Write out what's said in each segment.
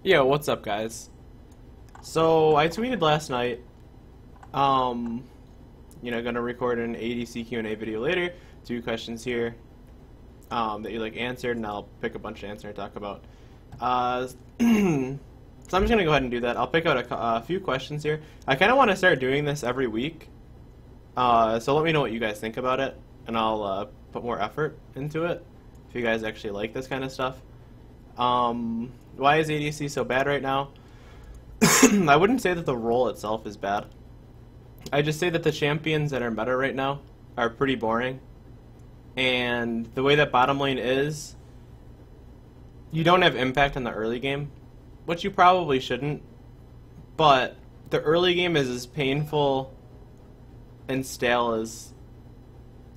Yo, what's up, guys? So I tweeted last night, gonna record an ADC Q&A video later. 2 questions here that you answered, and I'll pick a bunch to answer and talk about. So I'm just gonna go ahead and do that. I'll pick out a few questions here. I kind of want to start doing this every week. So let me know what you guys think about it, and I'll put more effort into it if you guys actually like this kind of stuff. Why is ADC so bad right now? I wouldn't say that the role itself is bad. I just say that the champions that are meta right now are pretty boring. And the way that bottom lane is, you don't have impact in the early game, which you probably shouldn't. But the early game is as painful and stale as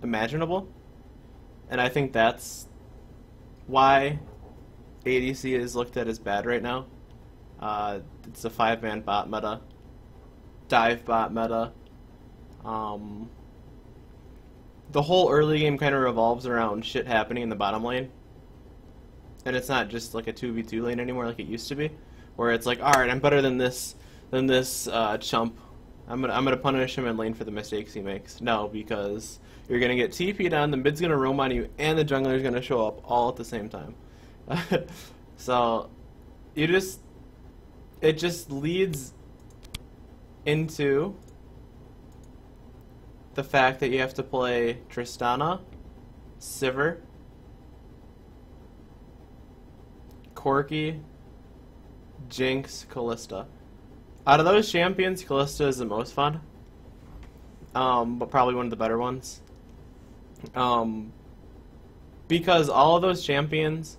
imaginable. And I think that's why ADC is looked at as bad right now. It's a 5-man bot meta, dive bot meta. The whole early game kind of revolves around shit happening in the bottom lane, and it's not just like a 2v2 lane anymore like it used to be, where it's like, all right, I'm better than this chump. I'm gonna punish him in lane for the mistakes he makes. No, because you're gonna get TP'd on, the mid's gonna roam on you, and the jungler's gonna show up all at the same time. So it just leads into the fact that you have to play Tristana, Sivir, Corki, Jinx, Kalista. Out of those champions, Kalista is the most fun, but probably one of the better ones. Because all of those champions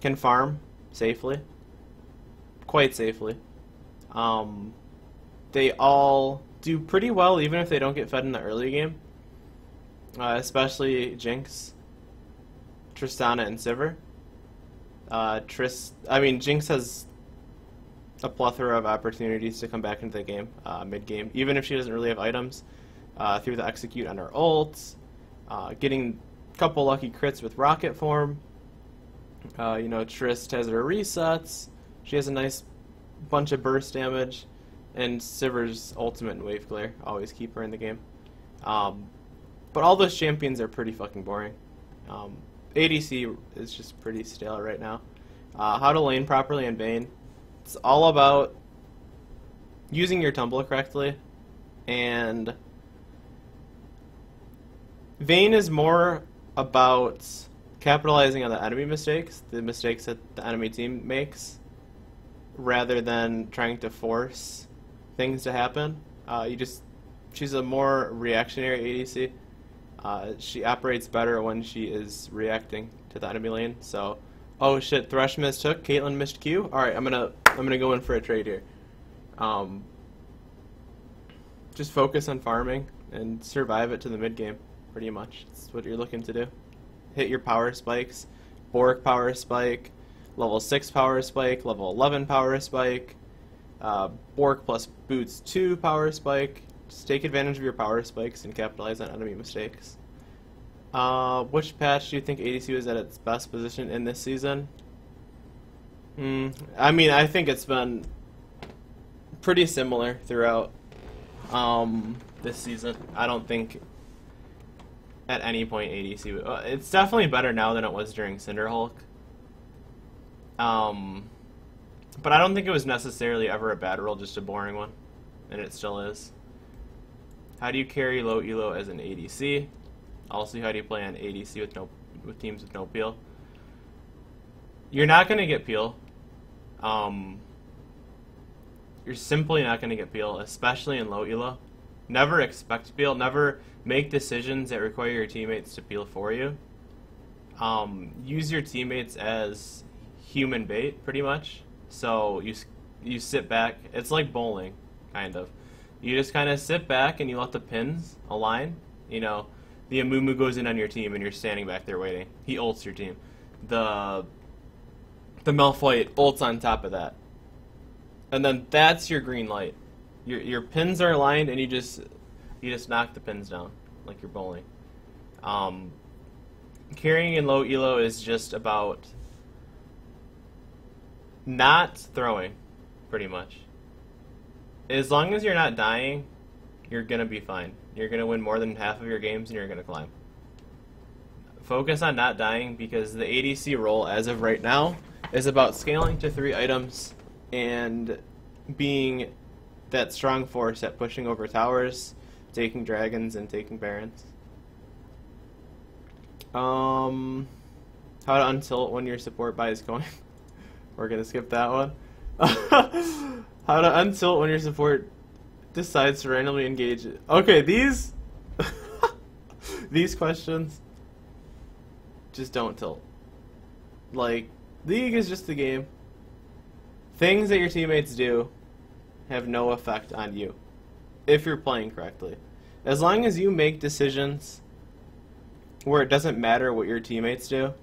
can farm safely, quite safely. They all do pretty well even if they don't get fed in the early game, especially Jinx, Tristana, and Sivir. Jinx has a plethora of opportunities to come back into the game mid-game, even if she doesn't really have items, through the execute on her ults, getting a couple lucky crits with rocket form. Trist has her resets. She has a nice bunch of burst damage, and Sivir's ultimate and wave glare always keep her in the game. But all those champions are pretty fucking boring. ADC is just pretty stale right now. How to lane properly in Vayne. It's all about using your tumble correctly, and Vayne is more about capitalizing on the enemy mistakes, the mistakes that the enemy team makes, rather than trying to force things to happen. She's a more reactionary ADC. She operates better when she is reacting to the enemy lane. So, oh shit, Thresh mistook, Caitlyn missed Q. All right, I'm gonna go in for a trade here. Just focus on farming and survive it to the mid game. Pretty much, that's what you're looking to do. Hit your power spikes, Bork power spike, level 6 power spike, level 11 power spike, Bork plus boots 2 power spike. Just take advantage of your power spikes and capitalize on enemy mistakes. Which patch do you think ADC was at its best position in this season? I think it's been pretty similar throughout this season. I don't think at any point ADC... it's definitely better now than it was during Cinderhulk. But I don't think it was necessarily ever a bad role, just a boring one. And it still is. How do you carry low elo as an ADC? Also, how do you play an ADC with teams with no peel? You're not going to get peel. You're simply not going to get peel, especially in low elo. Never expect peel. Never make decisions that require your teammates to peel for you. Use your teammates as human bait, pretty much. So you sit back. It's like bowling, kind of. You just kind of sit back and you let the pins align. The Amumu goes in on your team and you're standing back there waiting. He ults your team. The Malphite ults on top of that. And then that's your green light. Your pins are aligned and you just knock the pins down like you're bowling. Carrying in low elo is just about not throwing, pretty much. As long as you're not dying, you're going to be fine. You're going to win more than half of your games and you're going to climb. Focus on not dying because the ADC role, as of right now, is about scaling to 3 items and being that strong force at pushing over towers, taking dragons, and taking barons. How to untilt when your support buys coin. We're going to skip that one. How to untilt when your support decides to randomly engage. Okay, these these questions, just don't tilt. Like, League is just a game. Things that your teammates do have no effect on you if you're playing correctly. As long as you make decisions where it doesn't matter what your teammates do,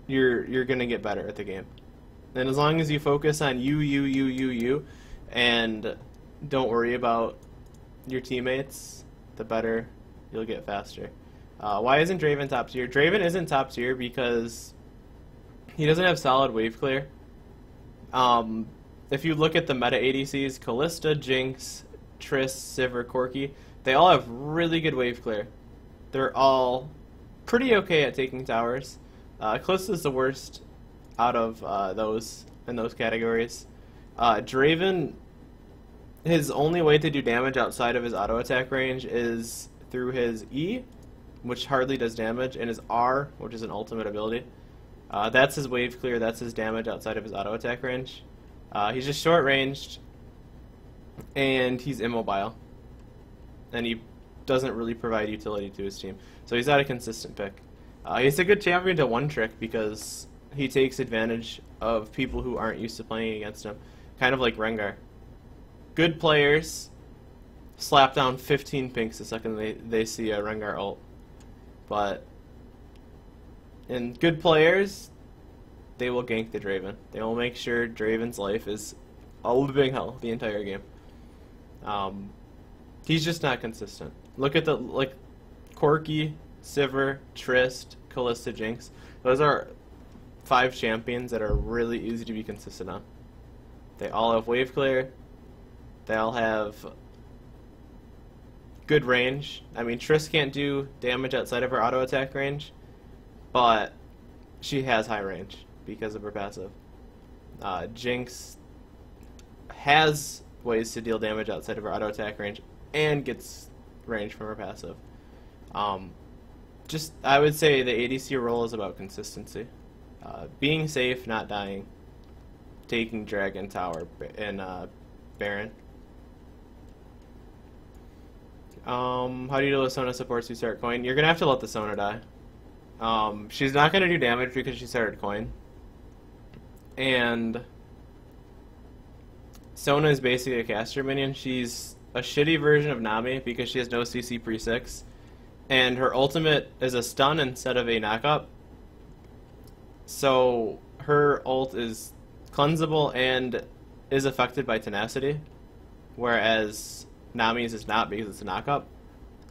you're gonna get better at the game. And as long as you focus on you, and don't worry about your teammates, the better you'll get faster. Why isn't Draven top tier? Draven isn't top tier because he doesn't have solid wave clear. If you look at the meta ADCs, Kalista, Jinx, Triss, Sivir, Corki, they all have really good wave clear. They're all pretty okay at taking towers. Kalista is the worst out of those in those categories. Draven, his only way to do damage outside of his auto attack range is through his E, which hardly does damage, and his R, which is an ultimate ability. That's his wave clear, that's his damage outside of his auto attack range. He's just short ranged, and he's immobile, and he doesn't really provide utility to his team. So he's not a consistent pick. He's a good champion to one trick because he takes advantage of people who aren't used to playing against him, kind of like Rengar. Good players slap down 15 pinks the second they see a Rengar ult. But in good players, they will gank the Draven. They will make sure Draven's life is a living hell the entire game. He's just not consistent. Look at the Corki, Sivir, Trist, Kalista, Jinx. Those are 5 champions that are really easy to be consistent on. They all have wave clear. They all have good range. I mean, Triss can't do damage outside of her auto attack range, but she has high range because of her passive. Jinx has ways to deal damage outside of her auto attack range and gets range from her passive. I would say the ADC role is about consistency. Being safe, not dying, taking Dragon Tower, and Baron. How do you deal with Sona supports who start coin? You're going to have to let the Sona die. She's not going to do damage because she started coin. And Sona is basically a caster minion. She's a shitty version of Nami because she has no CC pre-6. And her ultimate is a stun instead of a knockup. So her ult is cleansable and is affected by tenacity, whereas Nami's is not because it's a knockup.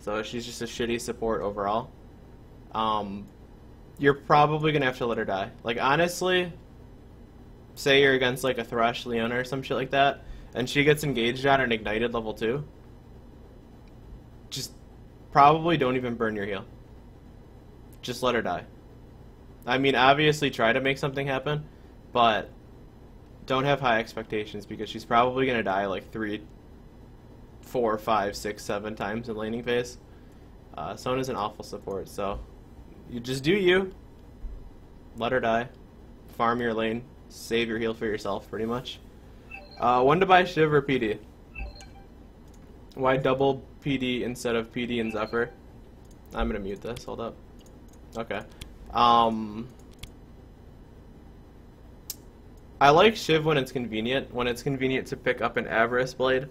So she's just a shitty support overall. You're probably going to have to let her die. Like, honestly, say you're against like a Thresh, Leona, or some shit like that, and she gets engaged on and ignited level 2, just probably don't even burn your heal. Just let her die. I mean, obviously try to make something happen, but don't have high expectations because she's probably going to die like 3, 4, 5, 6, 7 times in laning phase. Sona's an awful support, so you just do you. Let her die. Farm your lane. Save your heal for yourself, pretty much. When to buy Shiv or PD? Why double PD instead of PD and Zephyr? I'm going to mute this. Hold up. Okay. I like Shiv when it's convenient. When it's convenient to pick up an Avarice Blade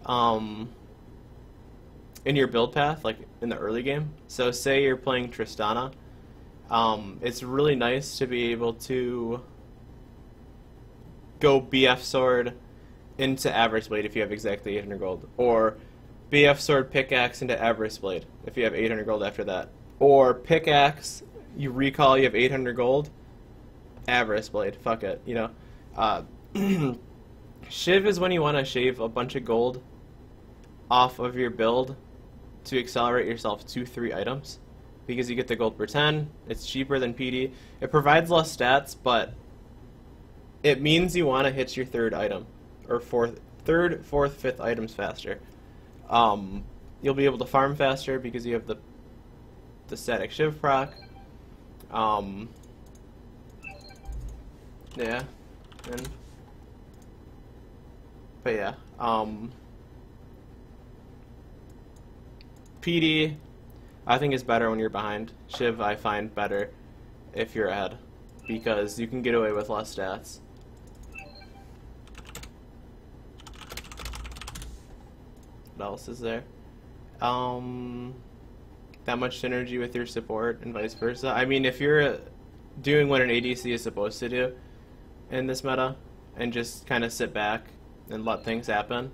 in your build path, like in the early game. So say you're playing Tristana. It's really nice to be able to go BF Sword into Avarice Blade if you have exactly 800 gold. Or BF Sword Pickaxe into Avarice Blade if you have 800 gold after that. Or Pickaxe, you recall you have 800 gold, Avarice Blade, fuck it, you know. Shiv is when you want to shave a bunch of gold off of your build to accelerate yourself 2-3 items, because you get the gold per 10, it's cheaper than PD, it provides less stats, but it means you want to hit your third item, or third, fourth, fifth items faster. You'll be able to farm faster because you have the static Shiv proc. Yeah, but yeah, PD I think is better when you're behind. Shiv I find better if you're ahead, because you can get away with less stats. What else is there? That much synergy with your support and vice versa. I mean, if you're doing what an ADC is supposed to do in this meta and just kind of sit back and let things happen,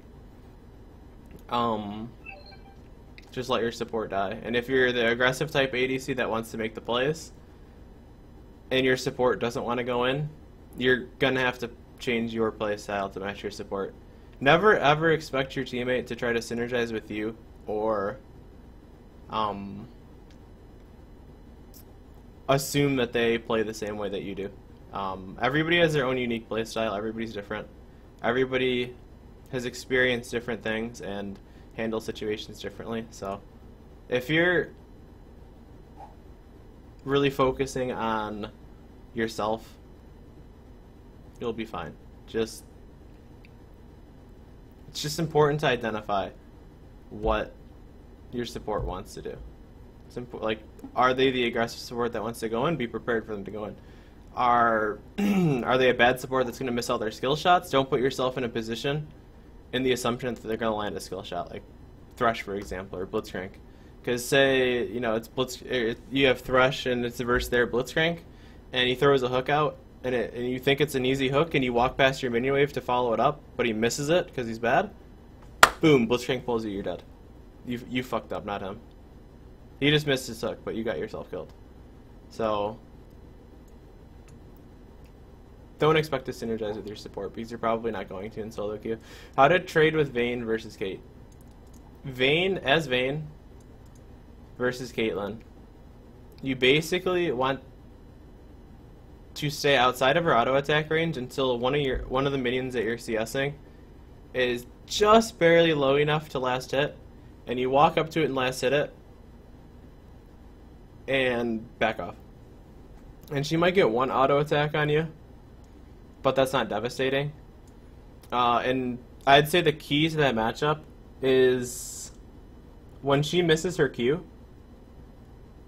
just let your support die. And if you're the aggressive type ADC that wants to make the plays and your support doesn't want to go in, you're gonna have to change your play style to match your support. Never ever expect your teammate to try to synergize with you or assume that they play the same way that you do. Everybody has their own unique play style. Everybody's different. Everybody has experienced different things and handles situations differently. So if you're really focusing on yourself, you'll be fine. It's just important to identify what your support wants to do. Like, are they the aggressive support that wants to go in? Be prepared for them to go in. Are they a bad support that's going to miss all their skill shots? Don't put yourself in a position in the assumption that they're going to land a skill shot, like Thresh, for example, or Blitzcrank. Because say, you know, you have Thresh and it's versus their Blitzcrank, and he throws a hook out, and you think it's an easy hook, and you walk past your minion wave to follow it up, but he misses it because he's bad. Boom, Blitzcrank pulls you, you're dead. You fucked up, not him. He just missed his hook, but you got yourself killed. So don't expect to synergize with your support, because you're probably not going to in solo queue. How to trade with Vayne versus Kate. Vayne versus Caitlyn. You basically want to stay outside of her auto attack range until one of the minions that you're CSing is just barely low enough to last hit, and you walk up to it and last hit it and back off. And she might get one auto attack on you, but that's not devastating. And I'd say the key to that matchup is when she misses her Q,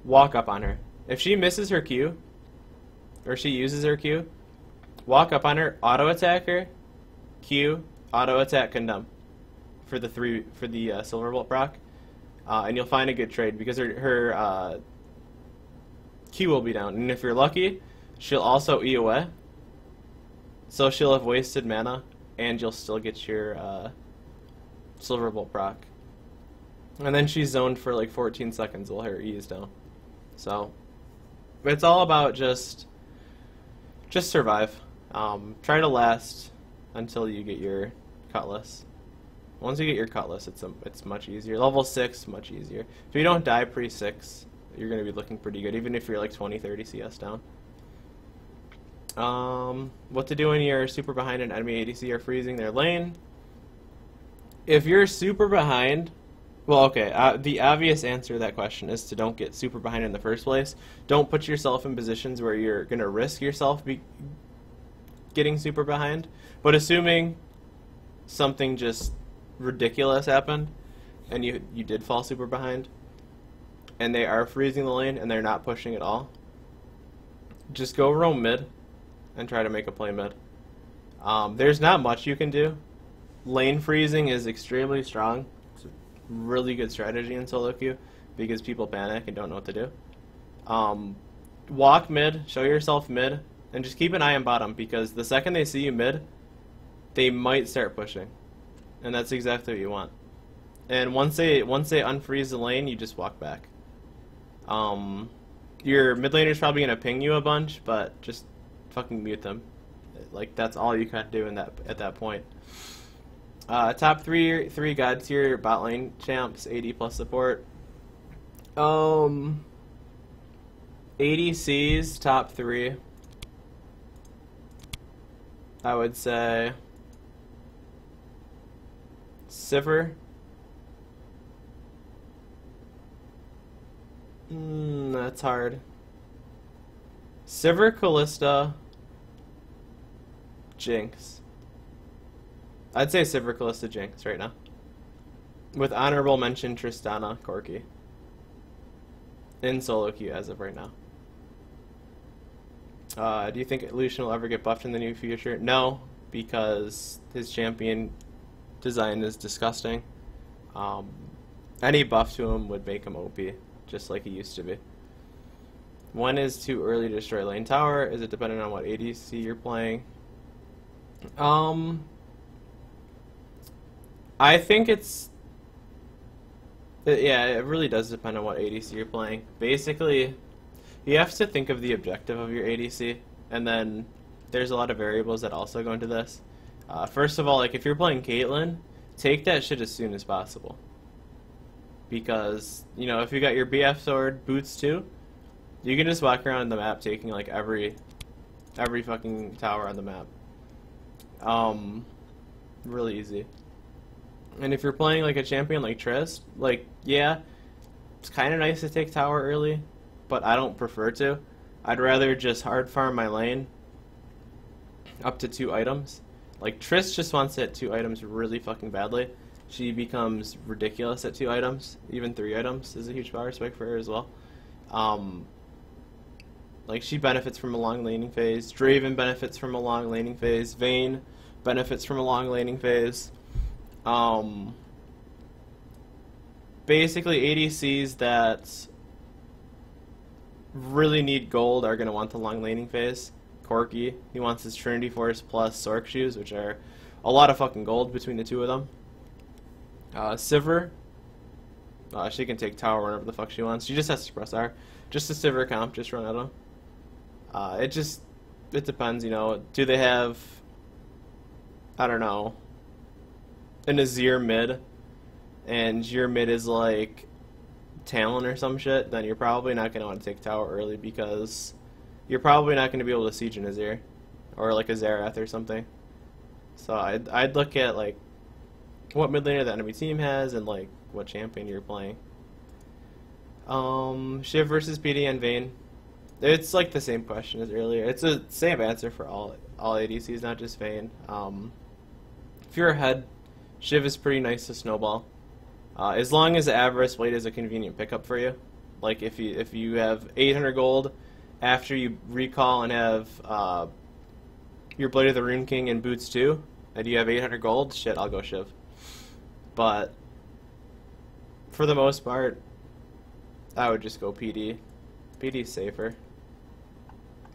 walk up on her. If she misses her Q, or she uses her Q, walk up on her, auto attack her, Q, auto attack condemn for the Silverbolt proc, and you'll find a good trade because her Q will be down, and if you're lucky, she'll also E away, so she'll have wasted mana, and you'll still get your Silverbolt proc, and then she's zoned for like 14 seconds while her E is down. So it's all about just survive. Try to last until you get your Cutlass. Once you get your Cutlass, it's much easier. Level 6, much easier. If you don't die pre-6, you're going to be looking pretty good, even if you're like 20-30 CS down. What to do when you're super behind an enemy ADC or freezing their lane? If you're super behind, well, okay, the obvious answer to that question is to don't get super behind in the first place. Don't put yourself in positions where you're going to risk yourself getting super behind. But assuming something just ridiculous happened and you did fall super behind and they are freezing the lane and they're not pushing at all, just go roam mid and try to make a play mid. There's not much you can do. Lane freezing is extremely strong. It's a really good strategy in solo queue because people panic and don't know what to do. Walk mid, show yourself mid, and just keep an eye on bottom, because the second they see you mid, they might start pushing, and that's exactly what you want. And once they unfreeze the lane, you just walk back. Your mid laner's probably gonna ping you a bunch, but just fucking mute them. Like, that's all you can do at that point. Top three god tier bot lane champs, AD plus support. ADCs, top 3. I would say Sivir. That's hard. Sivir, Kalista, Jinx. I'd say Sivir, Kalista, Jinx right now. With honorable mention Tristana, Corki. In solo queue as of right now. Do you think Lucian will ever get buffed in the near future? No, because his champion design is disgusting. Any buff to him would make him OP, just like he used to be. When is too early to destroy lane tower? Is it dependent on what ADC you're playing? I think yeah, it really does depend on what ADC you're playing. Basically, you have to think of the objective of your ADC, and then there's a lot of variables that also go into this. First of all, like if you're playing Caitlyn, take that shit as soon as possible. Because, you know, if you got your BF sword, boots too, you can just walk around the map taking like every fucking tower on the map. Really easy. And if you're playing like a champion like Triss, like, yeah, it's kind of nice to take tower early, but I don't prefer to. I'd rather just hard farm my lane up to 2 items. Like, Triss just wants to hit 2 items really fucking badly. She becomes ridiculous at 2 items. Even 3 items is a huge power spike for her as well. Like, she benefits from a long laning phase. Draven benefits from a long laning phase. Vayne benefits from a long laning phase. Basically, ADCs that really need gold are going to want the long laning phase. Corki, he wants his Trinity Force plus Sork Shoes, which are a lot of fucking gold between the 2 of them. Sivir, she can take tower whenever the fuck she wants. She just has to press R. Just a Sivir comp, just run at him. It depends, you know. Do they have, I don't know, an Azir mid, and your mid is like Talon or some shit, then you're probably not going to want to take tower early because you're probably not going to be able to siege an Azir or like a Xerath or something. So I'd look at like what mid laner the enemy team has and like what champion you're playing. Shiv versus PD and Vayne. It's like the same question as earlier. It's the same answer for all ADCs, not just Vayne. If you're ahead, Shiv is pretty nice to snowball. As long as Avarice Blade is a convenient pickup for you. Like if you have 800 gold after you recall and have your Blade of the Rune King and boots too, and you have 800 gold, shit, I'll go Shiv. But for the most part, I would just go PD. PD's safer.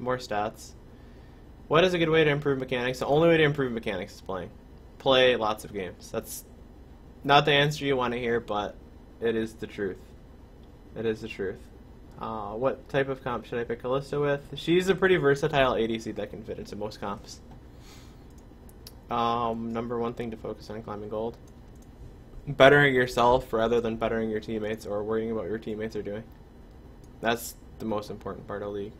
More stats. What is a good way to improve mechanics? The only way to improve mechanics is playing. Play lots of games. That's not the answer you want to hear, but it is the truth. It is the truth. What type of comp should I pick Kalista with? She's a pretty versatile ADC that can fit into most comps. Number 1 thing to focus on climbing gold. Bettering yourself rather than bettering your teammates or worrying about what your teammates are doing. That's the most important part of League.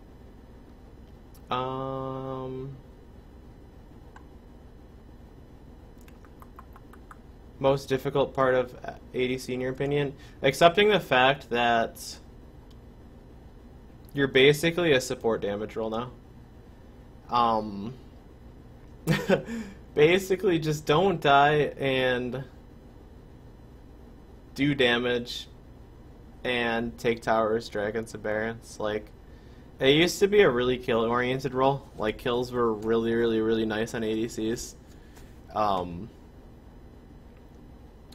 Most difficult part of ADC in your opinion? Accepting the fact that you're basically a support damage role now. Basically just don't die and do damage and take towers, dragons, and barons. Like, it used to be a really kill-oriented role. Like, kills were really, really, really nice on ADCs.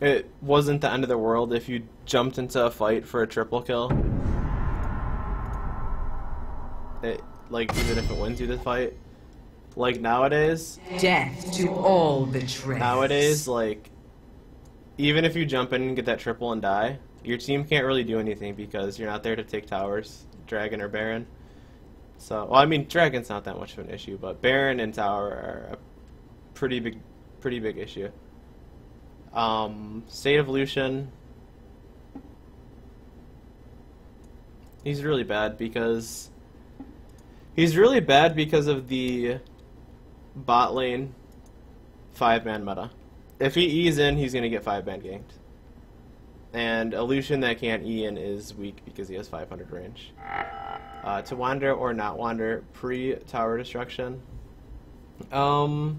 It wasn't the end of the world if you jumped into a fight for a triple kill. Like, even if it wins you the fight. Like, nowadays... Death to all betrayers. Nowadays, like, even if you jump in and get that triple and die, your team can't really do anything because you're not there to take towers, dragon or baron. So, well, I mean, Dragon's not that much of an issue, but Baron and Tower are a pretty big issue. State Evolution. He's really bad because of the bot lane 5-man meta. If he E's in, he's gonna get 5-man ganked. And Illusion that can't E in is weak because he has 500 range. To wander or not wander pre-tower destruction. The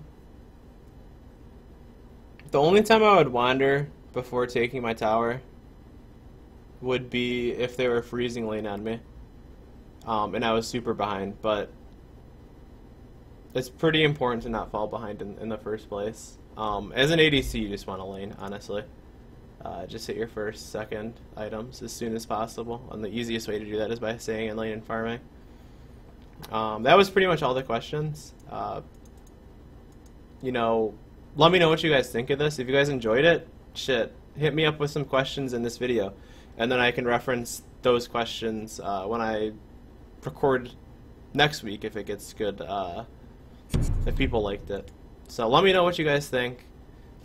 only time I would wander before taking my tower would be if they were freezing lane on me. And I was super behind, but it's pretty important to not fall behind in the first place. As an ADC, you just want to lane, honestly. Just hit your first, second items as soon as possible, and the easiest way to do that is by staying in lane and farming. That was pretty much all the questions. You know, let me know what you guys think of this. If you guys enjoyed it, shit, hit me up with some questions in this video, and then I can reference those questions when I record next week if it gets good, if people liked it. So let me know what you guys think.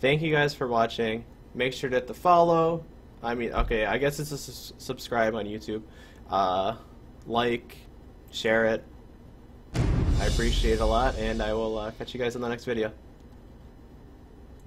Thank you guys for watching. Make sure to hit the follow. I mean, okay, I guess it's a subscribe on YouTube. Like, share it. I appreciate it a lot, and I will catch you guys in the next video.